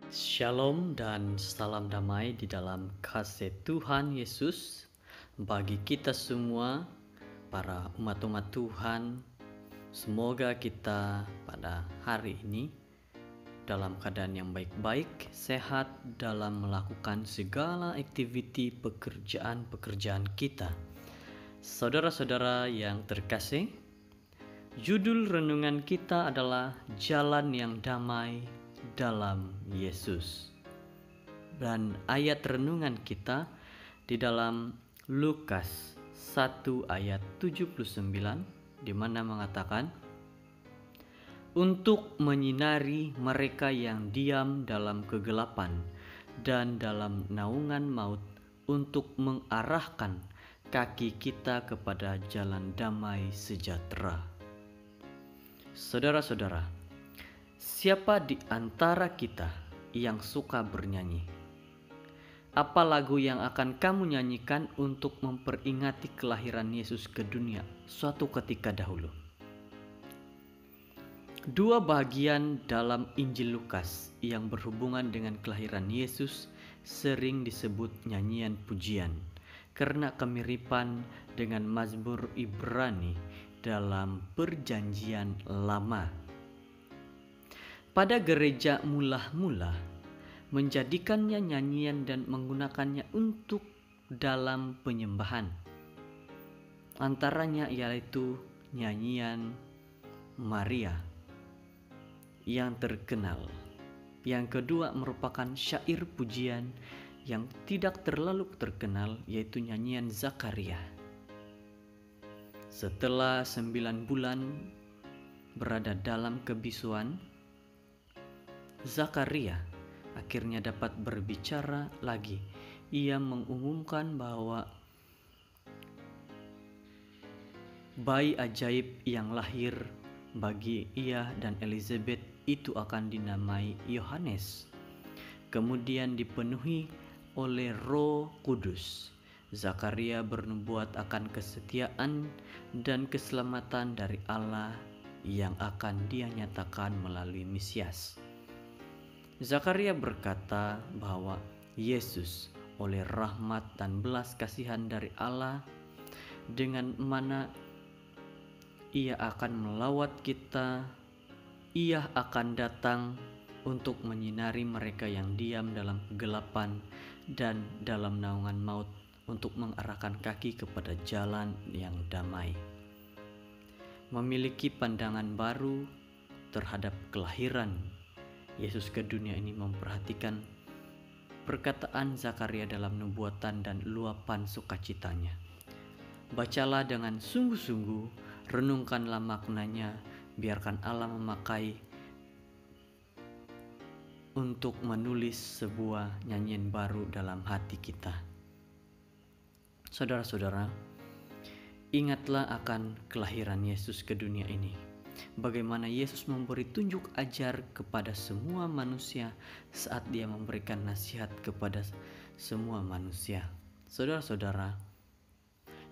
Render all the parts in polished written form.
Shalom dan salam damai di dalam kasih Tuhan Yesus bagi kita semua, para umat-umat Tuhan. Semoga kita pada hari ini dalam keadaan yang baik-baik, sehat dalam melakukan segala aktiviti pekerjaan-pekerjaan kita. Saudara-saudara yang terkasih, judul renungan kita adalah Jalan yang Damai dalam Yesus. Dan ayat renungan kita di dalam Lukas 1 ayat 79 di mana mengatakan, untuk menyinari mereka yang diam dalam kegelapan dan dalam naungan maut, untuk mengarahkan kaki kita kepada jalan damai sejahtera. Saudara-saudara, siapa di antara kita yang suka bernyanyi? Apa lagu yang akan kamu nyanyikan untuk memperingati kelahiran Yesus ke dunia suatu ketika dahulu? Dua bagian dalam Injil Lukas yang berhubungan dengan kelahiran Yesus sering disebut nyanyian pujian karena kemiripan dengan Mazmur Ibrani dalam Perjanjian Lama. Pada gereja mula-mula menjadikannya nyanyian dan menggunakannya untuk dalam penyembahan. Antaranya yaitu nyanyian Maria yang terkenal. Yang kedua merupakan syair pujian yang tidak terlalu terkenal, yaitu nyanyian Zakaria. Setelah 9 bulan berada dalam kebisuan, Zakaria akhirnya dapat berbicara lagi. Ia mengumumkan bahwa bayi ajaib yang lahir bagi ia dan Elizabeth itu akan dinamai Yohanes. Kemudian dipenuhi oleh Roh Kudus. Zakaria bernubuat akan kesetiaan dan keselamatan dari Allah yang akan dia nyatakan melalui Mesias. Zakaria berkata bahwa Yesus oleh rahmat dan belas kasihan dari Allah, dengan mana ia akan melawat kita, ia akan datang untuk menyinari mereka yang diam dalam kegelapan dan dalam naungan maut, untuk mengarahkan kaki kepada jalan yang damai. Memiliki pandangan baru terhadap kelahiran Yesus ke dunia ini memperhatikan perkataan Zakaria dalam nubuatan dan luapan sukacitanya. Bacalah dengan sungguh-sungguh, renungkanlah maknanya, biarkan Allah memakai untuk menulis sebuah nyanyian baru dalam hati kita. Saudara-saudara, ingatlah akan kelahiran Yesus ke dunia ini. Bagaimana Yesus memberi tunjuk ajar kepada semua manusia saat dia memberikan nasihat kepada semua manusia. Saudara-saudara,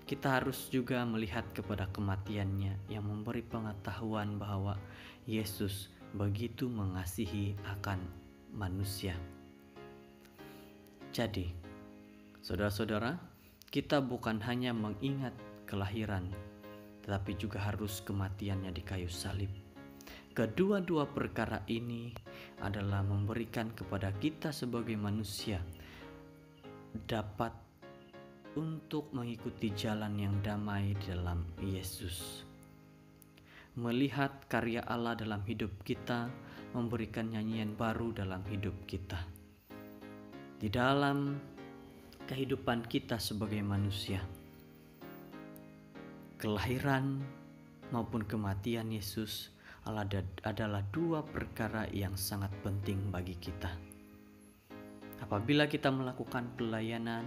kita harus juga melihat kepada kematiannya yang memberi pengetahuan bahwa Yesus begitu mengasihi akan manusia. Jadi, saudara-saudara, kita bukan hanya mengingat kelahiran, tetapi juga harus kematiannya di kayu salib. Kedua-dua perkara ini adalah memberikan kepada kita sebagai manusia dapat untuk mengikuti jalan yang damai dalam Yesus. Melihat karya Allah dalam hidup kita, memberikan nyanyian baru dalam hidup kita. Di dalam kehidupan kita sebagai manusia, kelahiran maupun kematian Yesus adalah dua perkara yang sangat penting bagi kita. Apabila kita melakukan pelayanan,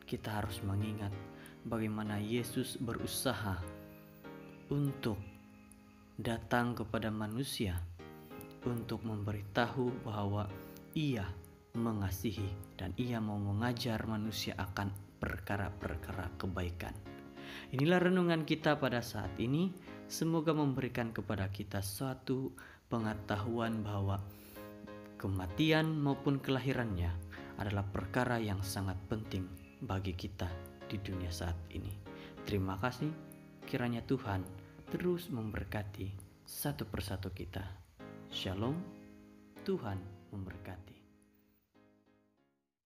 kita harus mengingat bagaimana Yesus berusaha untuk datang kepada manusia untuk memberitahu bahwa ia mengasihi dan ia mau mengajar manusia akan perkara-perkara kebaikan. Inilah renungan kita pada saat ini. Semoga memberikan kepada kita suatu pengetahuan bahwa kematian maupun kelahirannya adalah perkara yang sangat penting bagi kita di dunia saat ini. Terima kasih, kiranya Tuhan terus memberkati satu persatu kita. Shalom, Tuhan memberkati.